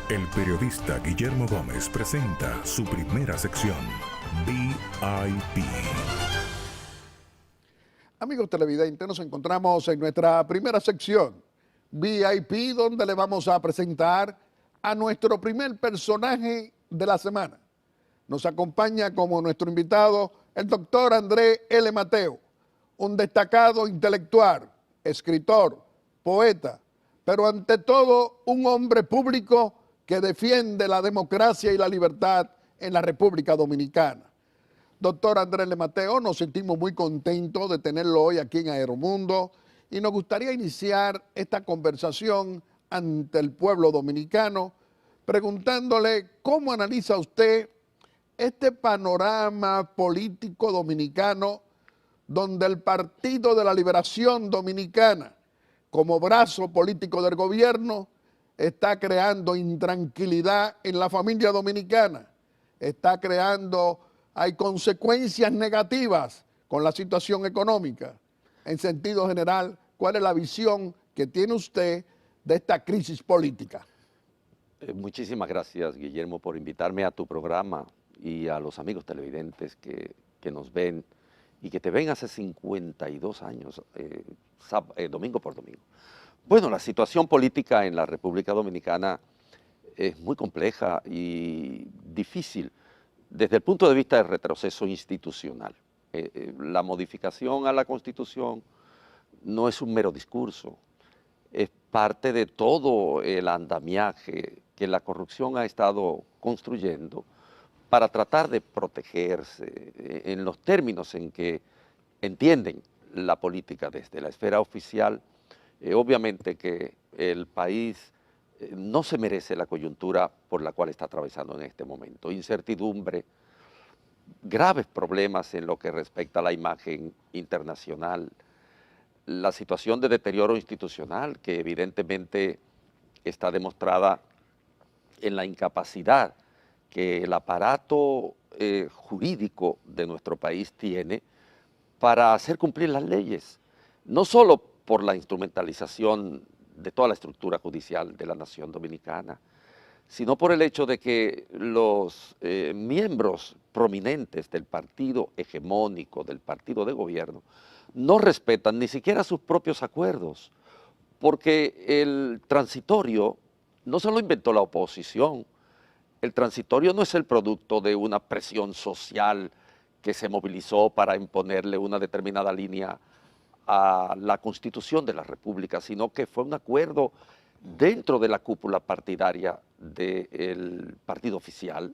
El periodista Guillermo Gómez presenta su primera sección, VIP. Amigos televidentes, nos encontramos en nuestra primera sección, VIP, donde le vamos a presentar a nuestro primer personaje de la semana. Nos acompaña como nuestro invitado el doctor Andrés L. Mateo, un destacado intelectual, escritor, poeta, pero ante todo un hombre público que defiende la democracia y la libertad en la República Dominicana. Doctor Andrés L. Mateo, nos sentimos muy contentos de tenerlo hoy aquí en Aeromundo y nos gustaría iniciar esta conversación ante el pueblo dominicano preguntándole cómo analiza usted este panorama político dominicano donde el Partido de la Liberación Dominicana, como brazo político del gobierno, está creando intranquilidad en la familia dominicana, hay consecuencias negativas con la situación económica. En sentido general, ¿cuál es la visión que tiene usted de esta crisis política? Muchísimas gracias, Guillermo, por invitarme a tu programa y a los amigos televidentes que nos ven y que te ven hace 52 años, domingo por domingo. Bueno, la situación política en la República Dominicana es muy compleja y difícil desde el punto de vista del retroceso institucional. La modificación a la Constitución no es un mero discurso, es parte de todo el andamiaje que la corrupción ha estado construyendo para tratar de protegerse en los términos en que entienden la política desde la esfera oficial. Obviamente que el país no se merece la coyuntura por la cual está atravesando en este momento. Incertidumbre, graves problemas en lo que respecta a la imagen internacional, la situación de deterioro institucional que evidentemente está demostrada en la incapacidad que el aparato jurídico de nuestro país tiene para hacer cumplir las leyes, no solo por la instrumentalización de toda la estructura judicial de la nación dominicana, sino por el hecho de que los miembros prominentes del partido hegemónico, del partido de gobierno, no respetan ni siquiera sus propios acuerdos, porque el transitorio no se lo inventó la oposición. El transitorio no es el producto de una presión social que se movilizó para imponerle una determinada línea a la Constitución de la República, sino que fue un acuerdo dentro de la cúpula partidaria del partido oficial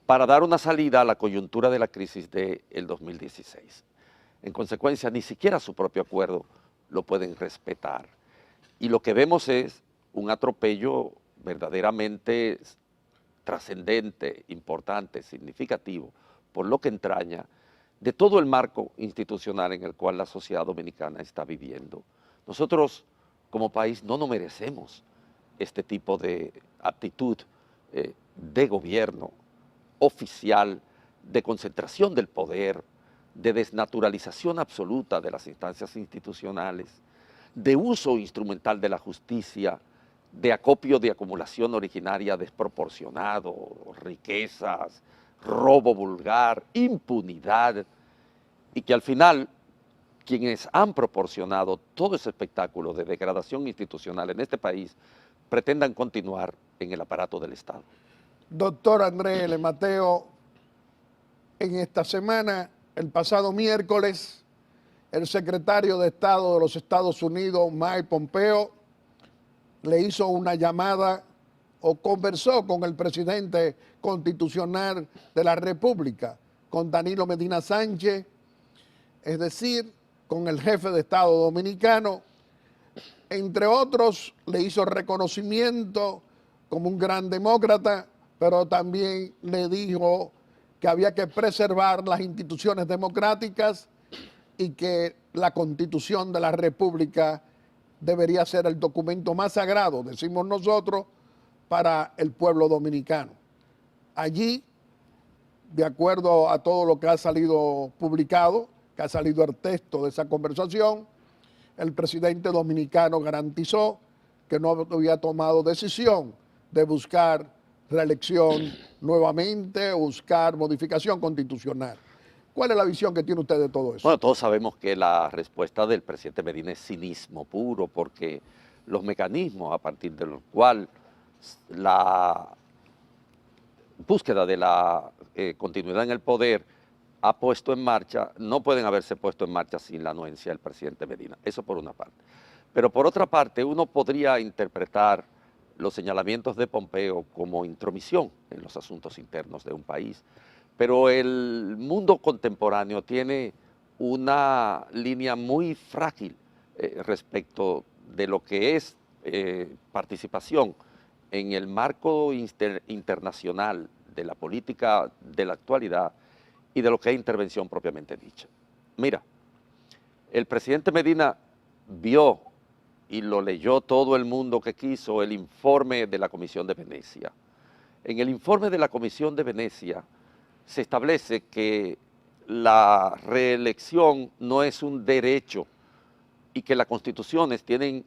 para dar una salida a la coyuntura de la crisis del 2016. En consecuencia, ni siquiera su propio acuerdo lo pueden respetar. Y lo que vemos es un atropello verdaderamente trascendente, importante, significativo, por lo que entraña de todo el marco institucional en el cual la sociedad dominicana está viviendo. Nosotros, como país, no nos merecemos este tipo de actitud de gobierno oficial, de concentración del poder, de desnaturalización absoluta de las instancias institucionales, de uso instrumental de la justicia, de acopio de acumulación originaria desproporcionado, riquezas, robo vulgar, impunidad, y que al final quienes han proporcionado todo ese espectáculo de degradación institucional en este país pretendan continuar en el aparato del Estado. Doctor Andrés L. Mateo, en esta semana, el pasado miércoles, el secretario de Estado de los Estados Unidos, Mike Pompeo, le hizo una llamada o conversó con el presidente constitucional de la República, con Danilo Medina Sánchez, es decir, con el jefe de Estado dominicano. Entre otros, le hizo reconocimiento como un gran demócrata, pero también le dijo que había que preservar las instituciones democráticas y que la Constitución de la República debería ser el documento más sagrado, decimos nosotros, para el pueblo dominicano. Allí, de acuerdo a todo lo que ha salido publicado, que ha salido el texto de esa conversación, el presidente dominicano garantizó que no había tomado decisión de buscar reelección nuevamente o buscar modificación constitucional. ¿Cuál es la visión que tiene usted de todo eso? Bueno, todos sabemos que la respuesta del presidente Medina es cinismo puro, porque los mecanismos a partir de los cuales la búsqueda de la continuidad en el poder ha puesto en marcha, no pueden haberse puesto en marcha sin la anuencia del presidente Medina. Eso por una parte. Pero por otra parte, uno podría interpretar los señalamientos de Pompeo como intromisión en los asuntos internos de un país. Pero el mundo contemporáneo tiene una línea muy frágil respecto de lo que es participación en el marco internacional de la política de la actualidad y de lo que es intervención propiamente dicha. Mira, el presidente Medina vio y lo leyó todo el mundo que quiso el informe de la Comisión de Venecia. En el informe de la Comisión de Venecia se establece que la reelección no es un derecho y que las constituciones tienen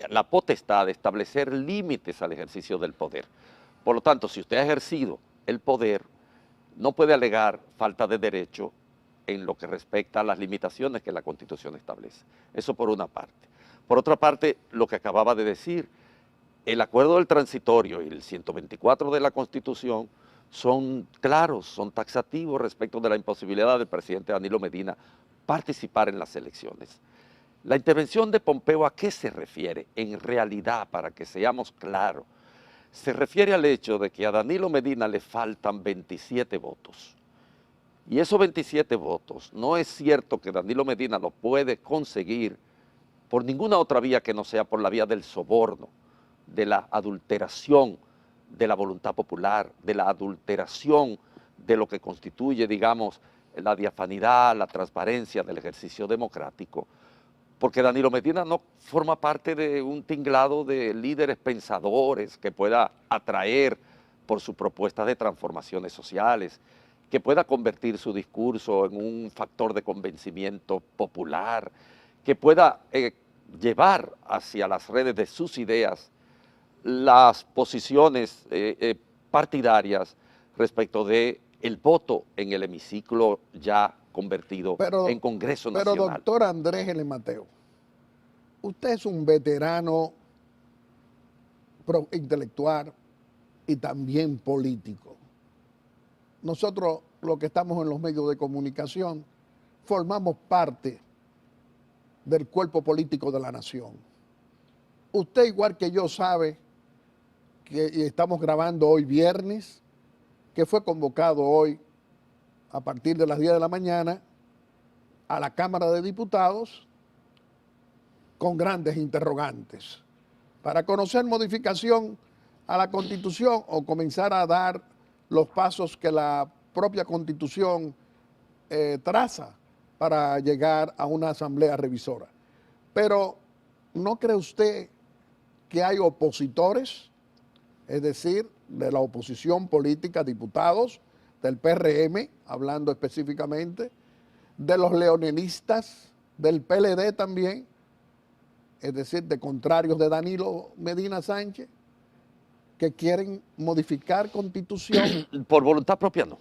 la potestad de establecer límites al ejercicio del poder. Por lo tanto, si usted ha ejercido el poder, no puede alegar falta de derecho en lo que respecta a las limitaciones que la Constitución establece. Eso por una parte. Por otra parte, lo que acababa de decir, el acuerdo del transitorio y el 124 de la Constitución son claros, son taxativos respecto de la imposibilidad del presidente Danilo Medina participar en las elecciones. La intervención de Pompeo, ¿a qué se refiere? En realidad, para que seamos claros, se refiere al hecho de que a Danilo Medina le faltan 27 votos. Y esos 27 votos, no es cierto que Danilo Medina lo puede conseguir por ninguna otra vía que no sea por la vía del soborno, de la adulteración de la voluntad popular, de la adulteración de lo que constituye, digamos, la diafanidad, la transparencia del ejercicio democrático, porque Danilo Medina no forma parte de un tinglado de líderes pensadores que pueda atraer por su propuesta de transformaciones sociales, que pueda convertir su discurso en un factor de convencimiento popular, que pueda llevar hacia las redes de sus ideas las posiciones partidarias respecto de el voto en el hemiciclo ya convertido en Congreso Nacional. Pero doctor Andrés L. Mateo, usted es un veterano intelectual y también político. Nosotros, los que estamos en los medios de comunicación, formamos parte del cuerpo político de la nación. Usted, igual que yo, sabe que estamos grabando hoy viernes, que fue convocado hoy a partir de las 10 de la mañana a la Cámara de Diputados con grandes interrogantes para conocer modificación a la Constitución o comenzar a dar los pasos que la propia Constitución traza para llegar a una asamblea revisora. Pero, ¿no cree usted que hay opositores, es decir, de la oposición política, diputados, del PRM, hablando específicamente, de los leonelistas, del PLD también, es decir, de contrarios de Danilo Medina Sánchez, que quieren modificar Constitución? Por voluntad propia no.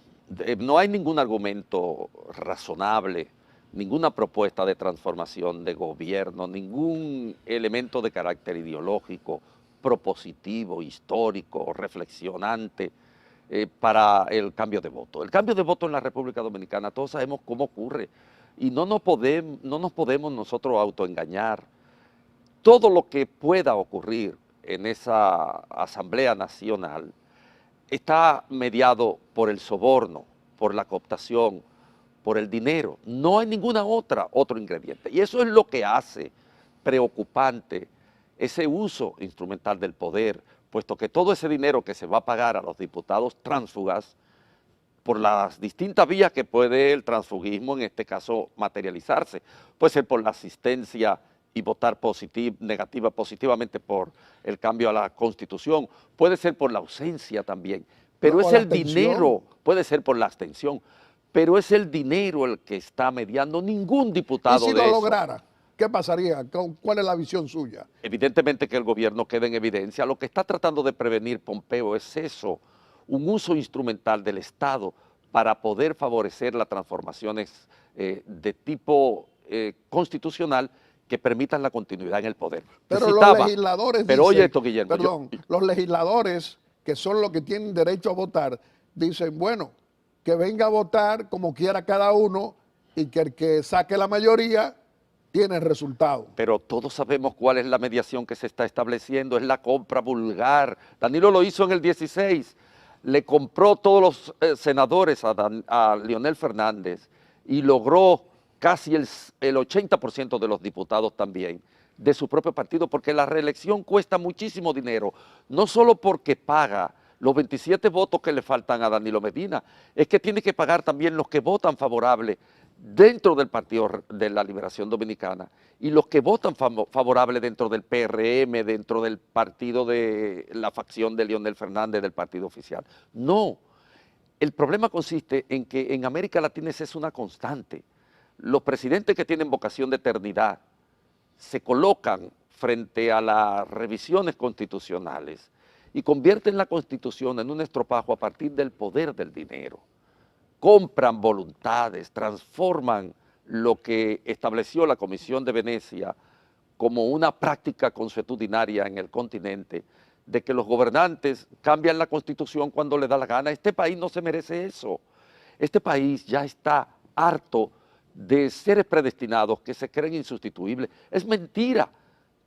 No hay ningún argumento razonable, ninguna propuesta de transformación de gobierno, ningún elemento de carácter ideológico, propositivo, histórico, reflexionante para el cambio de voto. El cambio de voto en la República Dominicana, todos sabemos cómo ocurre y no nos podemos nosotros autoengañar. Todo lo que pueda ocurrir en esa Asamblea Nacional está mediado por el soborno, por la cooptación, por el dinero. No hay ninguna otro ingrediente. Y eso es lo que hace preocupante ese uso instrumental del poder, puesto que todo ese dinero que se va a pagar a los diputados tránsfugas, por las distintas vías que puede el transfugismo en este caso materializarse, puede ser por la asistencia y votar positivamente por el cambio a la Constitución, puede ser por la ausencia también, pero es el dinero, puede ser por la abstención, pero es el dinero el que está mediando. Ningún diputado ¿Y si lo lograra? ¿Qué pasaría? ¿Cuál es la visión suya? Evidentemente que el gobierno queda en evidencia. Lo que está tratando de prevenir Pompeo es eso, un uso instrumental del Estado para poder favorecer las transformaciones de tipo constitucional que permitan la continuidad en el poder. Pero Te los citaba, legisladores pero dicen, oye esto, Guillermo, perdón, los legisladores, que son los que tienen derecho a votar, dicen, bueno, que venga a votar como quiera cada uno y que el que saque la mayoría tiene el resultado. pero todos sabemos cuál es la mediación que se está estableciendo, es la compra vulgar. Danilo lo hizo en el 16, le compró todos los senadores a Leonel Fernández y logró casi el 80% de los diputados también de su propio partido, porque la reelección cuesta muchísimo dinero, no solo porque paga los 27 votos que le faltan a Danilo Medina, es que tiene que pagar también los que votan favorable dentro del Partido de la Liberación Dominicana y los que votan favorable dentro del PRM, dentro del partido de la facción de Leonel Fernández del partido oficial. No, el problema consiste en que en América Latina esa es una constante. Los presidentes que tienen vocación de eternidad se colocan frente a las revisiones constitucionales y convierten la Constitución en un estropajo a partir del poder del dinero. Compran voluntades, transforman lo que estableció la Comisión de Venecia como una práctica consuetudinaria en el continente, de que los gobernantes cambian la Constitución cuando les da la gana. Este país no se merece eso. Este país ya está harto de seres predestinados que se creen insustituibles. Es mentira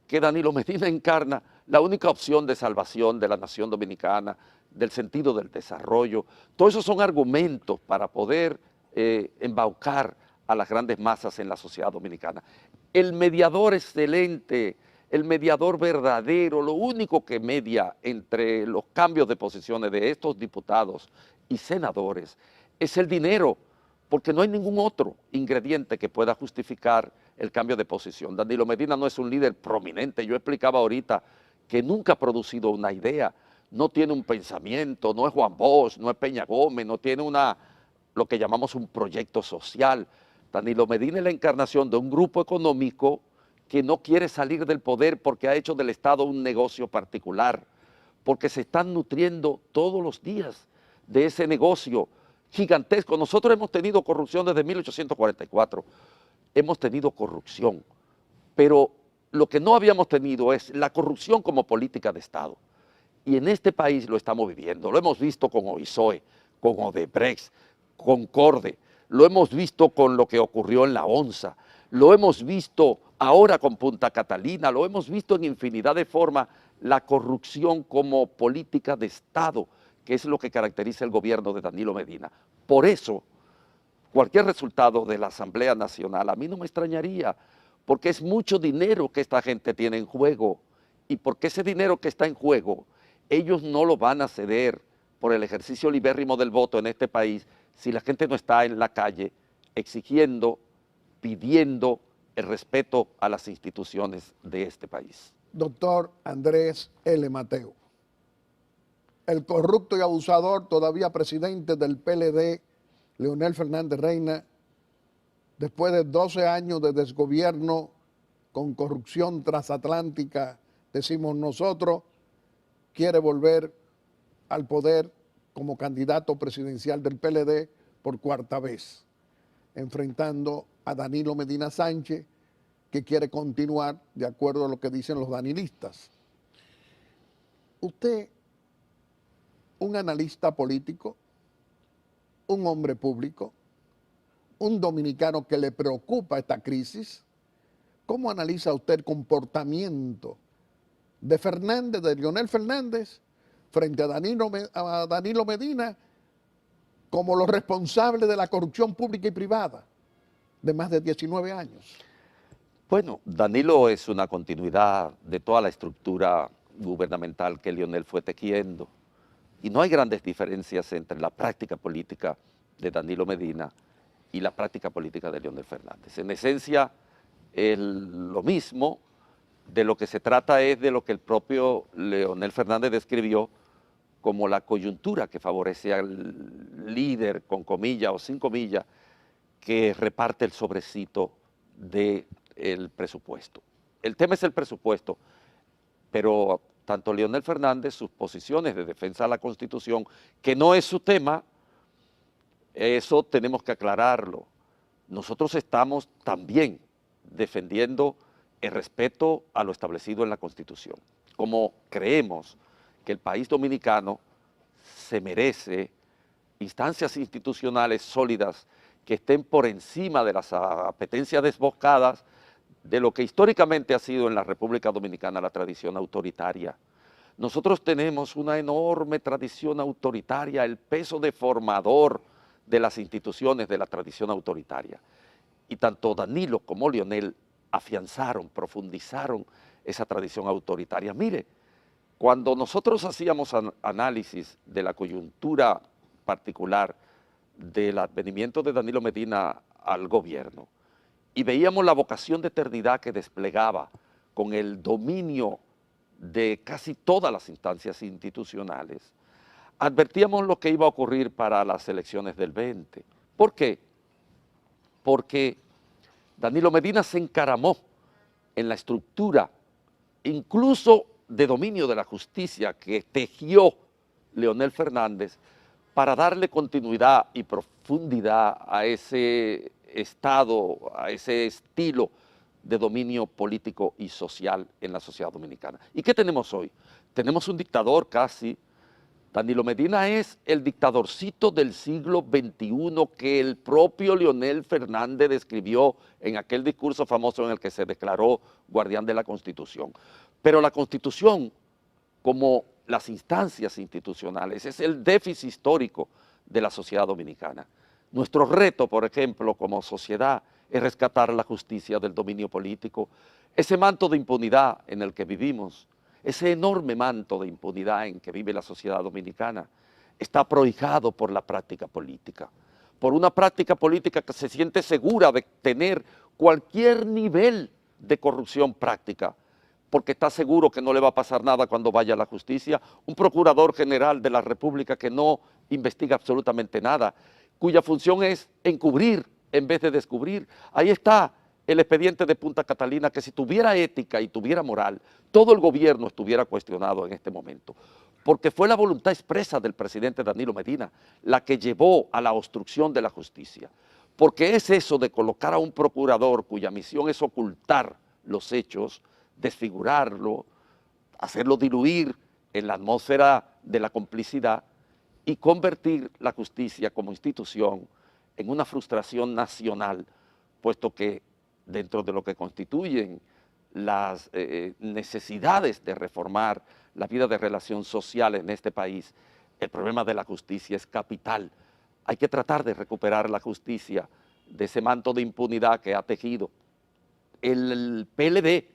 que Danilo Medina encarna la única opción de salvación de la nación dominicana, del sentido del desarrollo. Todos esos son argumentos para poder embaucar a las grandes masas en la sociedad dominicana. El mediador excelente, el mediador verdadero, lo único que media entre los cambios de posiciones de estos diputados y senadores es el dinero, porque no hay ningún otro ingrediente que pueda justificar el cambio de posición. Danilo Medina no es un líder prominente. Yo explicaba ahorita que nunca ha producido una idea, no tiene un pensamiento, no es Juan Bosch, no es Peña Gómez, no tiene lo que llamamos un proyecto social. Danilo Medina es la encarnación de un grupo económico que no quiere salir del poder porque ha hecho del Estado un negocio particular, porque se están nutriendo todos los días de ese negocio gigantesco. Nosotros hemos tenido corrupción desde 1844, hemos tenido corrupción, pero lo que no habíamos tenido es la corrupción como política de Estado. Y en este país lo estamos viviendo, lo hemos visto con OISOE, con Odebrecht, con Corde, lo hemos visto con lo que ocurrió en la ONSA, lo hemos visto ahora con Punta Catalina, lo hemos visto en infinidad de formas, la corrupción como política de Estado, que es lo que caracteriza el gobierno de Danilo Medina. Por eso, cualquier resultado de la Asamblea Nacional a mí no me extrañaría, porque es mucho dinero que esta gente tiene en juego, y porque ese dinero que está en juego, ellos no lo van a ceder por el ejercicio libérrimo del voto en este país si la gente no está en la calle exigiendo, pidiendo el respeto a las instituciones de este país. Doctor Andrés L. Mateo, el corrupto y abusador, todavía presidente del PLD, Leonel Fernández Reina, después de 12 años de desgobierno con corrupción transatlántica, decimos nosotros, quiere volver al poder como candidato presidencial del PLD por cuarta vez, enfrentando a Danilo Medina Sánchez, que quiere continuar de acuerdo a lo que dicen los danilistas. Usted, un analista político, un hombre público, un dominicano que le preocupa esta crisis, ¿cómo analiza usted el comportamiento de Fernández, de Leonel Fernández, frente a Danilo Medina como los responsables de la corrupción pública y privada de más de 19 años? Bueno, Danilo es una continuidad de toda la estructura gubernamental que Leonel fue tejiendo. Y no hay grandes diferencias entre la práctica política de Danilo Medina y la práctica política de Leonel Fernández. En esencia, es lo mismo. De lo que se trata es de lo que el propio Leonel Fernández describió como la coyuntura que favorece al líder, con comillas o sin comillas, que reparte el sobrecito de el presupuesto. El tema es el presupuesto, pero tanto Leonel Fernández, sus posiciones de defensa de la Constitución, que no es su tema, eso tenemos que aclararlo. Nosotros estamos también defendiendo el respeto a lo establecido en la Constitución. Como creemos que el país dominicano se merece instancias institucionales sólidas que estén por encima de las apetencias desbocadas de lo que históricamente ha sido en la República Dominicana la tradición autoritaria. Nosotros tenemos una enorme tradición autoritaria, el peso deformador de las instituciones de la tradición autoritaria. Y tanto Danilo como Leonel afianzaron, profundizaron esa tradición autoritaria. Mire, cuando nosotros hacíamos análisis de la coyuntura particular del advenimiento de Danilo Medina al gobierno y veíamos la vocación de eternidad que desplegaba con el dominio de casi todas las instancias institucionales, advertíamos lo que iba a ocurrir para las elecciones del 20. ¿Por qué? Porque Danilo Medina se encaramó en la estructura, incluso de dominio de la justicia que tejió Leonel Fernández para darle continuidad y profundidad a ese estado, a ese estilo de dominio político y social en la sociedad dominicana. ¿Y qué tenemos hoy? Tenemos un dictador casi. Danilo Medina es el dictadorcito del siglo XXI que el propio Leonel Fernández describió en aquel discurso famoso en el que se declaró guardián de la Constitución. Pero la Constitución, como las instancias institucionales, es el déficit histórico de la sociedad dominicana. Nuestro reto, por ejemplo, como sociedad, es rescatar la justicia del dominio político, ese manto de impunidad en el que vivimos, ese enorme manto de impunidad en que vive la sociedad dominicana, está prohijado por la práctica política, por una práctica política que se siente segura de tener cualquier nivel de corrupción práctica, porque está seguro que no le va a pasar nada cuando vaya a la justicia, un procurador general de la República que no investiga absolutamente nada, cuya función es encubrir en vez de descubrir. Ahí está el expediente de Punta Catalina, que si tuviera ética y tuviera moral, todo el gobierno estuviera cuestionado en este momento, porque fue la voluntad expresa del presidente Danilo Medina la que llevó a la obstrucción de la justicia, porque es eso de colocar a un procurador cuya misión es ocultar los hechos, desfigurarlo, hacerlo diluir en la atmósfera de la complicidad y convertir la justicia como institución en una frustración nacional, puesto que dentro de lo que constituyen las necesidades de reformar la vida de relación social en este país, el problema de la justicia es capital. Hay que tratar de recuperar la justicia de ese manto de impunidad que ha tejido. El PLD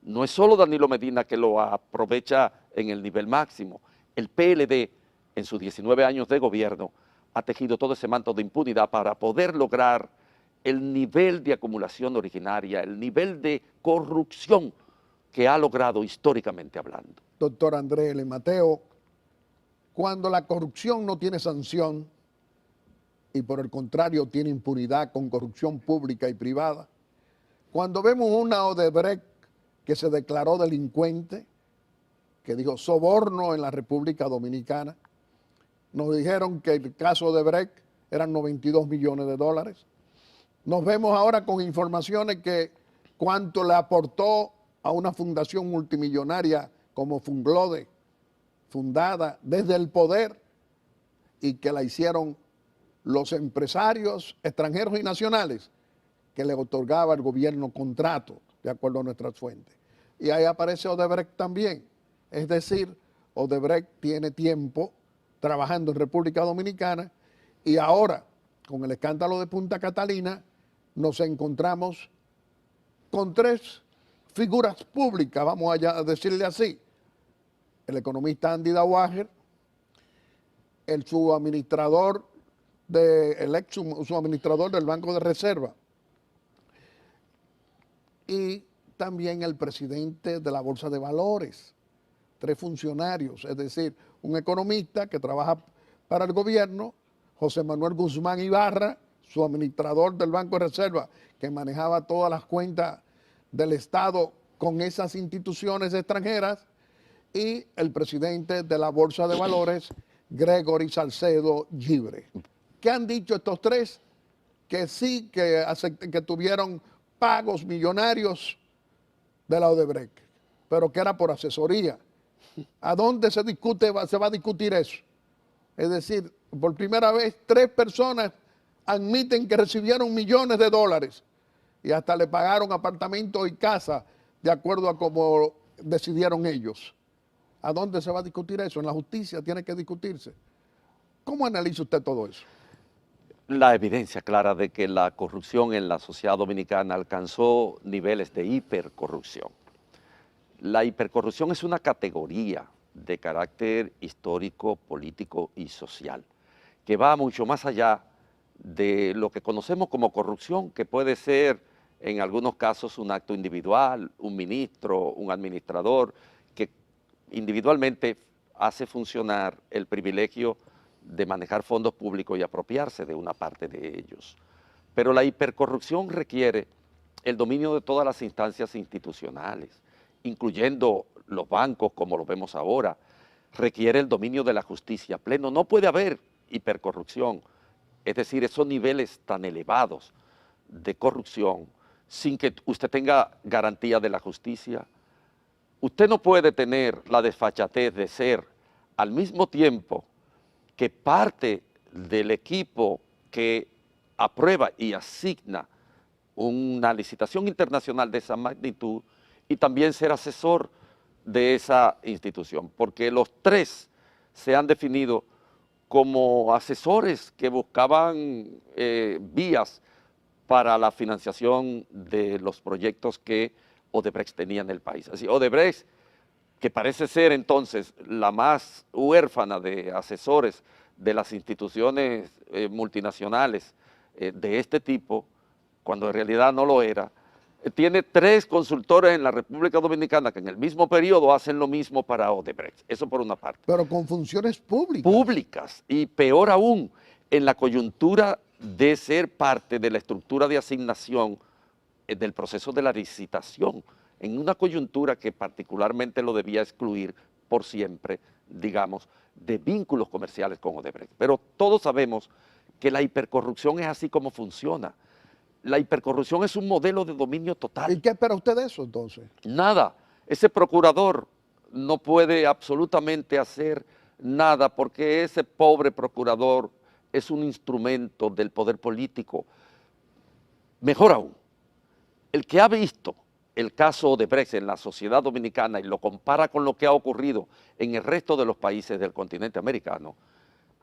no es solo Danilo Medina que lo aprovecha en el nivel máximo, el PLD en sus 19 años de gobierno ha tejido todo ese manto de impunidad para poder lograr el nivel de acumulación originaria, el nivel de corrupción que ha logrado históricamente hablando. Doctor Andrés L. Mateo, cuando la corrupción no tiene sanción y por el contrario tiene impunidad con corrupción pública y privada, cuando vemos una Odebrecht que se declaró delincuente, que dijo soborno en la República Dominicana, nos dijeron que el caso Odebrecht eran 92 millones de dólares. Nos vemos ahora con informaciones que cuánto le aportó a una fundación multimillonaria como Funglode, fundada desde el poder y que la hicieron los empresarios extranjeros y nacionales que le otorgaba el gobierno contrato, de acuerdo a nuestras fuentes. Y ahí aparece Odebrecht también. Es decir, Odebrecht tiene tiempo trabajando en República Dominicana y ahora, con el escándalo de Punta Catalina, nos encontramos con tres figuras públicas, vamos a decirle así. El economista Andy Dauager, el subadministrador del Banco de Reserva y también el presidente de la Bolsa de Valores. Tres funcionarios, es decir, un economista que trabaja para el gobierno, José Manuel Guzmán Ibarra, su administrador del Banco de Reserva, que manejaba todas las cuentas del Estado con esas instituciones extranjeras, y el presidente de la Bolsa de Valores, Gregory Salcedo Gibre. ¿Qué han dicho estos tres? Que sí, que tuvieron pagos millonarios de la Odebrecht, pero que era por asesoría. ¿A dónde se va a discutir eso? Es decir, por primera vez 3 personas admiten que recibieron millones de dólares y hasta le pagaron apartamentos y casas de acuerdo a cómo decidieron ellos. ¿A dónde se va a discutir eso? En la justicia tiene que discutirse. ¿Cómo analiza usted todo eso? La evidencia clara de que la corrupción en la sociedad dominicana alcanzó niveles de hipercorrupción. La hipercorrupción es una categoría de carácter histórico, político y social, que va mucho más allá de lo que conocemos como corrupción, que puede ser en algunos casos un acto individual, un ministro, un administrador, que individualmente hace funcionar el privilegio de manejar fondos públicos y apropiarse de una parte de ellos. Pero la hipercorrupción requiere el dominio de todas las instancias institucionales, incluyendo los bancos como lo vemos ahora, requiere el dominio de la justicia pleno. No puede haber hipercorrupción, es decir, esos niveles tan elevados de corrupción sin que usted tenga garantía de la justicia. Usted no puede tener la desfachatez de ser al mismo tiempo que parte del equipo que aprueba y asigna una licitación internacional de esa magnitud y también ser asesor de esa institución, porque los tres se han definido como asesores que buscaban vías para la financiación de los proyectos que Odebrecht tenía en el país. Así, Odebrecht, que parece ser entonces la más huérfana de asesores de las instituciones multinacionales de este tipo, cuando en realidad no lo era, tiene 3 consultores en la República Dominicana que en el mismo periodo hacen lo mismo para Odebrecht. Eso por una parte. Pero con funciones públicas. Públicas, y peor aún, en la coyuntura de ser parte de la estructura de asignación del proceso de la licitación, en una coyuntura que particularmente lo debía excluir por siempre, digamos, de vínculos comerciales con Odebrecht. Pero todos sabemos que la hipercorrupción es así como funciona. La hipercorrupción es un modelo de dominio total. ¿Y qué espera usted de eso entonces? Nada. Ese procurador no puede absolutamente hacer nada porque ese pobre procurador es un instrumento del poder político. Mejor aún, el que ha visto el caso Odebrecht en la sociedad dominicana y lo compara con lo que ha ocurrido en el resto de los países del continente americano,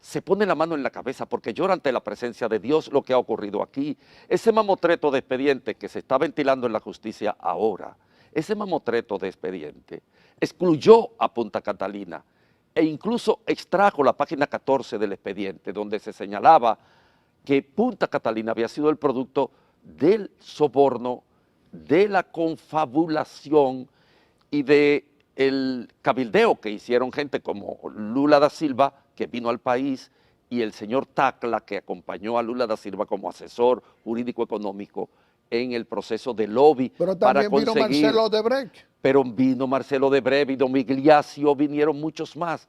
se pone la mano en la cabeza porque llora ante la presencia de Dios lo que ha ocurrido aquí. Ese mamotreto de expediente que se está ventilando en la justicia ahora, ese mamotreto de expediente excluyó a Punta Catalina e incluso extrajo la página 14 del expediente donde se señalaba que Punta Catalina había sido el producto del soborno, de la confabulación y del cabildeo que hicieron gente como Lula da Silva, que vino al país, y el señor Tacla, que acompañó a Lula da Silva como asesor jurídico económico en el proceso de lobby. Pero también para vino conseguir, Marcelo Odebrecht. Pero vino Marcelo Odebrecht, vino Migliaccio, vinieron muchos más.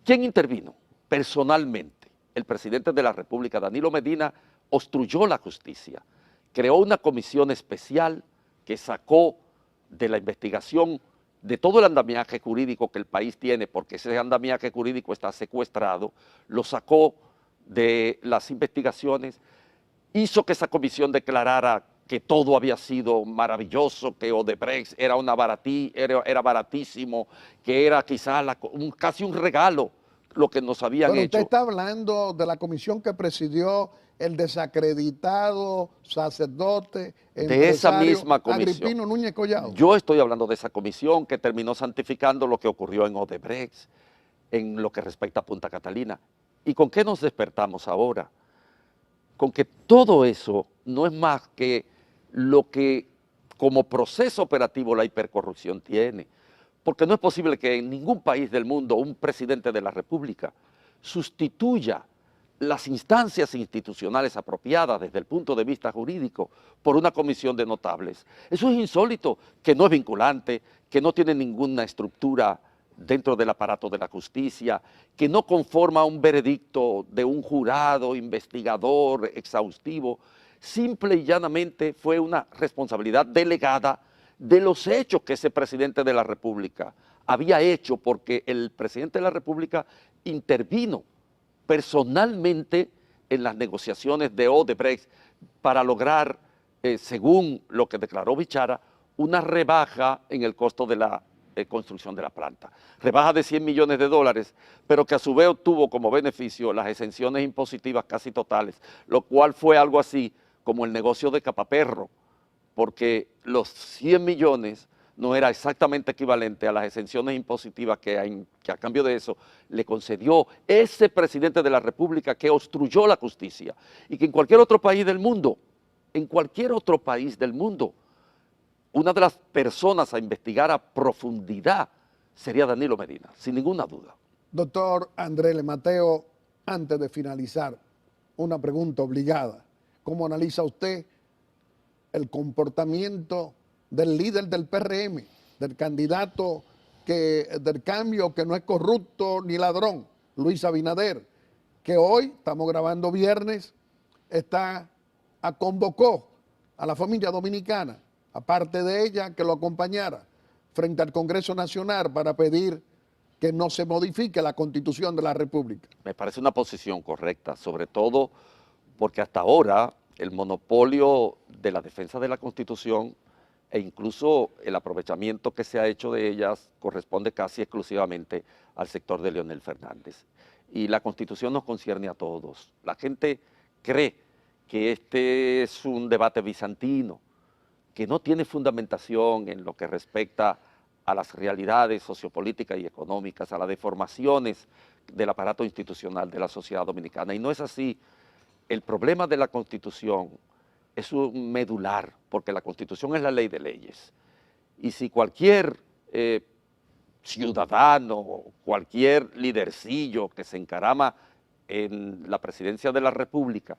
¿Quién intervino? Personalmente, el presidente de la República, Danilo Medina, obstruyó la justicia, creó una comisión especial que sacó de la investigación de todo el andamiaje jurídico que el país tiene, porque ese andamiaje jurídico está secuestrado, lo sacó de las investigaciones, hizo que esa comisión declarara que todo había sido maravilloso, que Odebrecht era, era baratísimo, que era quizás casi un regalo lo que nos habían Pero hecho. usted está hablando de la comisión que presidió el desacreditado sacerdote, de esa misma comisión. Agripino Núñez Collado. Yo estoy hablando de esa comisión que terminó santificando lo que ocurrió en Odebrecht, en lo que respecta a Punta Catalina. ¿Y con qué nos despertamos ahora? Con que todo eso no es más que lo que como proceso operativo la hipercorrupción tiene. Porque no es posible que en ningún país del mundo un presidente de la República sustituya las instancias institucionales apropiadas desde el punto de vista jurídico por una comisión de notables. Eso es insólito, que no es vinculante, que no tiene ninguna estructura dentro del aparato de la justicia, que no conforma un veredicto de un jurado investigador exhaustivo. Simple y llanamente fue una responsabilidad delegada de los hechos que ese presidente de la República había hecho, porque el presidente de la República intervino personalmente en las negociaciones de Odebrecht para lograr, según lo que declaró Bichara, una rebaja en el costo de la construcción de la planta. Rebaja de 100 millones de dólares, pero que a su vez obtuvo como beneficio las exenciones impositivas casi totales, lo cual fue algo así como el negocio de Capaperro, porque los 100 millones no era exactamente equivalente a las exenciones impositivas que a cambio de eso le concedió ese presidente de la República que obstruyó la justicia, y que en cualquier otro país del mundo, una de las personas a investigar a profundidad sería Danilo Medina, sin ninguna duda. Doctor Andrés L. Mateo, antes de finalizar, una pregunta obligada. ¿Cómo analiza usted el comportamiento del líder del PRM, del candidato del cambio, que no es corrupto ni ladrón, Luis Abinader, que hoy, estamos grabando viernes, convocó a la familia dominicana, aparte de ella, que lo acompañara frente al Congreso Nacional para pedir que no se modifique la Constitución de la República? Me parece una posición correcta, sobre todo porque hasta ahora el monopolio de la defensa de la Constitución e incluso el aprovechamiento que se ha hecho de ellas corresponde casi exclusivamente al sector de Leonel Fernández. Y la Constitución nos concierne a todos. La gente cree que este es un debate bizantino, que no tiene fundamentación en lo que respecta a las realidades sociopolíticas y económicas, a las deformaciones del aparato institucional de la sociedad dominicana. Y no es así. El problema de la Constitución es un medular, porque la Constitución es la ley de leyes. Y si cualquier ciudadano, cualquier lidercillo que se encarama en la presidencia de la República,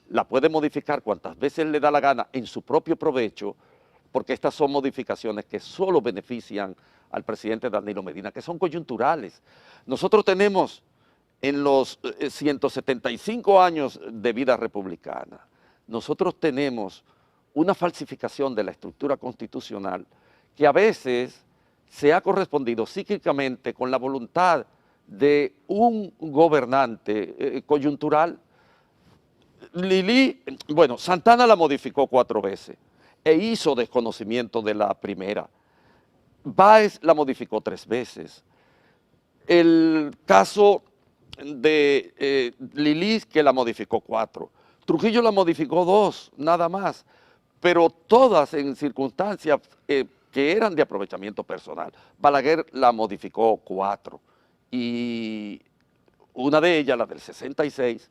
la puede modificar cuantas veces le da la gana en su propio provecho, porque estas son modificaciones que solo benefician al presidente Danilo Medina, que son coyunturales. Nosotros tenemos en los 175 años de vida republicana, nosotros tenemos una falsificación de la estructura constitucional que a veces se ha correspondido cíclicamente con la voluntad de un gobernante coyuntural. Santana la modificó 4 veces e hizo desconocimiento de la primera. Báez la modificó 3 veces. El caso de Lili, que la modificó 4. Trujillo la modificó 2, nada más, pero todas en circunstancias que eran de aprovechamiento personal. Balaguer la modificó 4 y una de ellas, la del 66,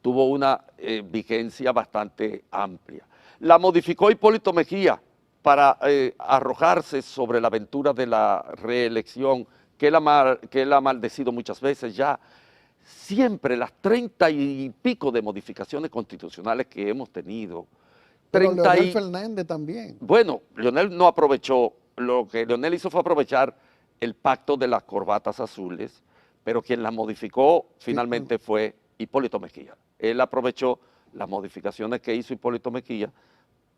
tuvo una vigencia bastante amplia. La modificó Hipólito Mejía para arrojarse sobre la aventura de la reelección, que él ha maldecido muchas veces ya. Siempre las 30 y pico de modificaciones constitucionales que hemos tenido. Pero Leonel Fernández también. Bueno, Leonel no aprovechó, lo que Leonel hizo fue aprovechar el pacto de las corbatas azules, pero quien la modificó finalmente fue Hipólito Mejía. Él aprovechó las modificaciones que hizo Hipólito Mejía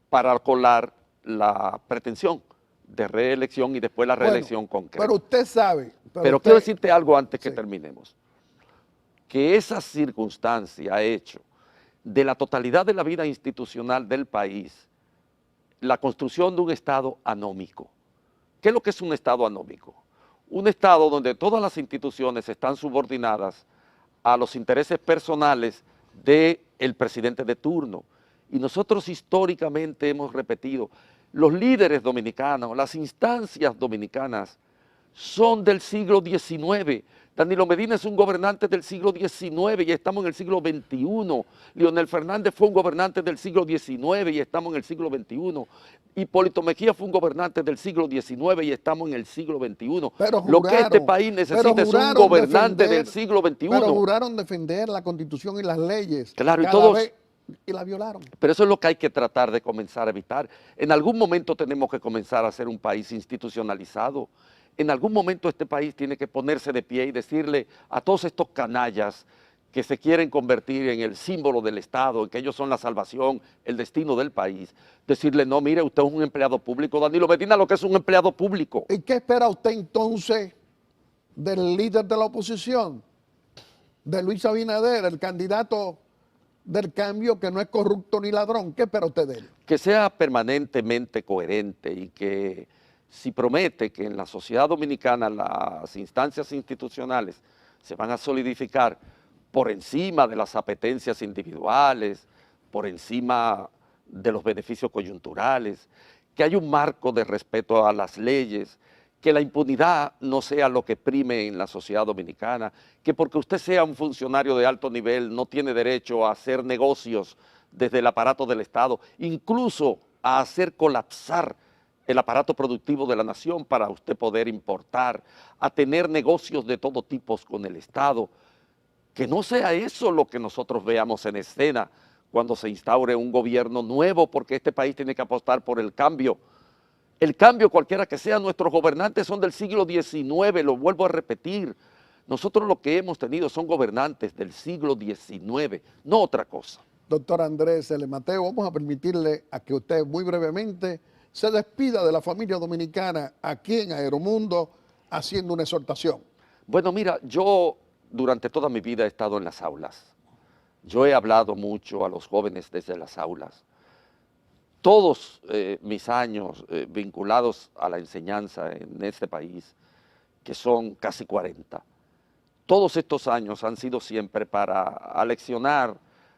para colar la pretensión de reelección y después la reelección concreta. Pero usted sabe. Pero quiero decirte algo antes que terminemos. Que esa circunstancia ha hecho de la totalidad de la vida institucional del país la construcción de un Estado anómico. ¿Qué es lo que es un Estado anómico? Un Estado donde todas las instituciones están subordinadas a los intereses personales del presidente de turno. Y nosotros históricamente hemos repetido, los líderes dominicanos, las instancias dominicanas, son del siglo XIX. Danilo Medina es un gobernante del siglo XIX y estamos en el siglo XXI. Leonel Fernández fue un gobernante del siglo XIX y estamos en el siglo XXI. Hipólito Mejía fue un gobernante del siglo XIX y estamos en el siglo XXI. Pero Lo que este juraron, país necesita es un juraron gobernante del siglo XXI. Pero juraron defender la Constitución y las leyes. Claro, y cada todos- vez, y la violaron. Pero eso es lo que hay que tratar de comenzar a evitar. En algún momento tenemos que comenzar a ser un país institucionalizado. En algún momento este país tiene que ponerse de pie y decirle a todos estos canallas que se quieren convertir en el símbolo del Estado, en que ellos son la salvación, el destino del país, decirle, no, mire, usted es un empleado público. Danilo Medina lo que es un empleado público. ¿Y qué espera usted entonces del líder de la oposición? De Luis Abinader, el candidato del cambio que no es corrupto ni ladrón. ¿Qué espera usted de él? Que sea permanentemente coherente y que si promete que en la sociedad dominicana las instancias institucionales se van a solidificar por encima de las apetencias individuales, por encima de los beneficios coyunturales, que hay un marco de respeto a las leyes, que la impunidad no sea lo que prime en la sociedad dominicana, que porque usted sea un funcionario de alto nivel no tiene derecho a hacer negocios desde el aparato del Estado, incluso a hacer colapsar el aparato productivo de la nación para usted poder importar, a tener negocios de todo tipo con el Estado. Que no sea eso lo que nosotros veamos en escena cuando se instaure un gobierno nuevo, porque este país tiene que apostar por el cambio. El cambio cualquiera que sea, nuestros gobernantes son del siglo XIX, lo vuelvo a repetir. Nosotros lo que hemos tenido son gobernantes del siglo XIX, no otra cosa. Doctor Andrés L. Mateo, vamos a permitirle a que usted muy brevemente se despida de la familia dominicana aquí en Aeromundo haciendo una exhortación. Bueno, mira, yo durante toda mi vida he estado en las aulas. Yo he hablado mucho a los jóvenes desde las aulas. Todos mis años vinculados a la enseñanza en este país, que son casi 40, todos estos años han sido siempre para aleccionar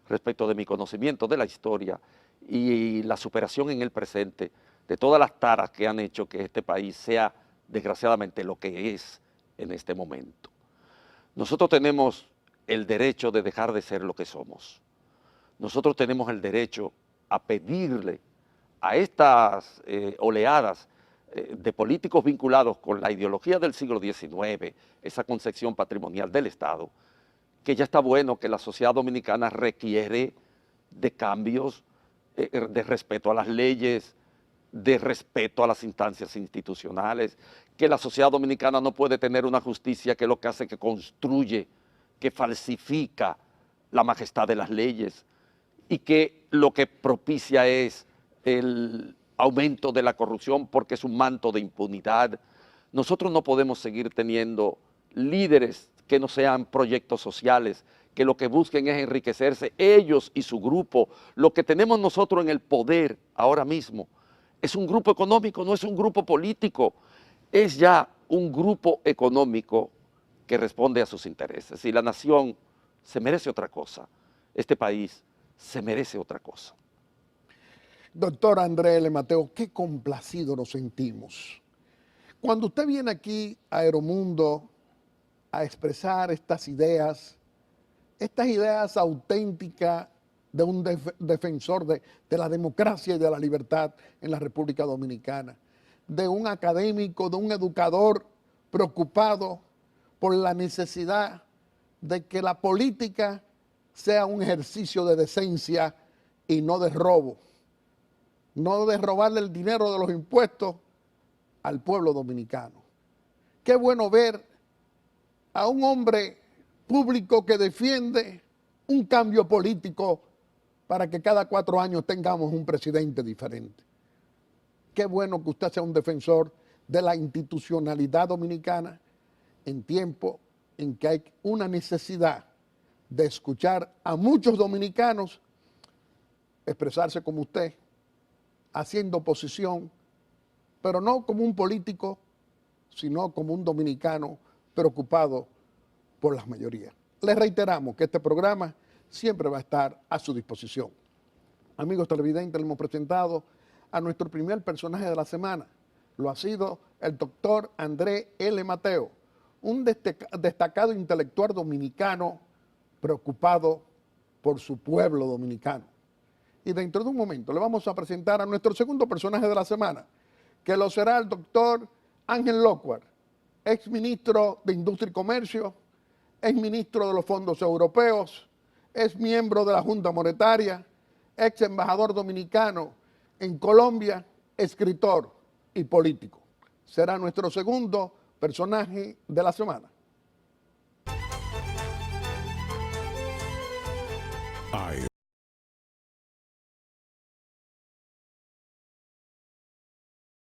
respecto de mi conocimiento de la historia y la superación en el presente de todas las taras que han hecho que este país sea desgraciadamente lo que es en este momento. Nosotros tenemos el derecho de dejar de ser lo que somos. Nosotros tenemos el derecho a pedirle a estas oleadas de políticos vinculados con la ideología del siglo XIX, esa concepción patrimonial del Estado, que ya está bueno que la sociedad dominicana requiere de cambios, de respeto a las leyes, de respeto a las instancias institucionales, que la sociedad dominicana no puede tener una justicia que lo que hace que construye, que falsifica la majestad de las leyes y que lo que propicia es el aumento de la corrupción porque es un manto de impunidad. Nosotros no podemos seguir teniendo líderes que no sean proyectos sociales, que lo que busquen es enriquecerse ellos y su grupo. Lo que tenemos nosotros en el poder ahora mismo es un grupo económico, no es un grupo político, es ya un grupo económico que responde a sus intereses. Y la nación se merece otra cosa, este país se merece otra cosa. Doctor Andrés L. Mateo, qué complacido nos sentimos. Cuando usted viene aquí a Aeromundo a expresar estas ideas auténticas de un defensor de la democracia y de la libertad en la República Dominicana, de un académico, de un educador preocupado por la necesidad de que la política sea un ejercicio de decencia y no de robo, no de robarle el dinero de los impuestos al pueblo dominicano. Qué bueno ver a un hombre público que defiende un cambio político para que cada 4 años tengamos un presidente diferente. Qué bueno que usted sea un defensor de la institucionalidad dominicana en tiempo en que hay una necesidad de escuchar a muchos dominicanos expresarse como usted, haciendo oposición, pero no como un político, sino como un dominicano preocupado por las mayorías. Les reiteramos que este programa siempre va a estar a su disposición. Amigos televidentes, le hemos presentado a nuestro primer personaje de la semana. Lo ha sido el doctor André L. Mateo, un destacado intelectual dominicano preocupado por su pueblo dominicano. Y dentro de un momento le vamos a presentar a nuestro segundo personaje de la semana, que lo será el doctor Ángel Locuar, ex ministro de Industria y Comercio, ex ministro de los fondos europeos, es miembro de la Junta Monetaria, ex embajador dominicano en Colombia, escritor y político. Será nuestro segundo personaje de la semana.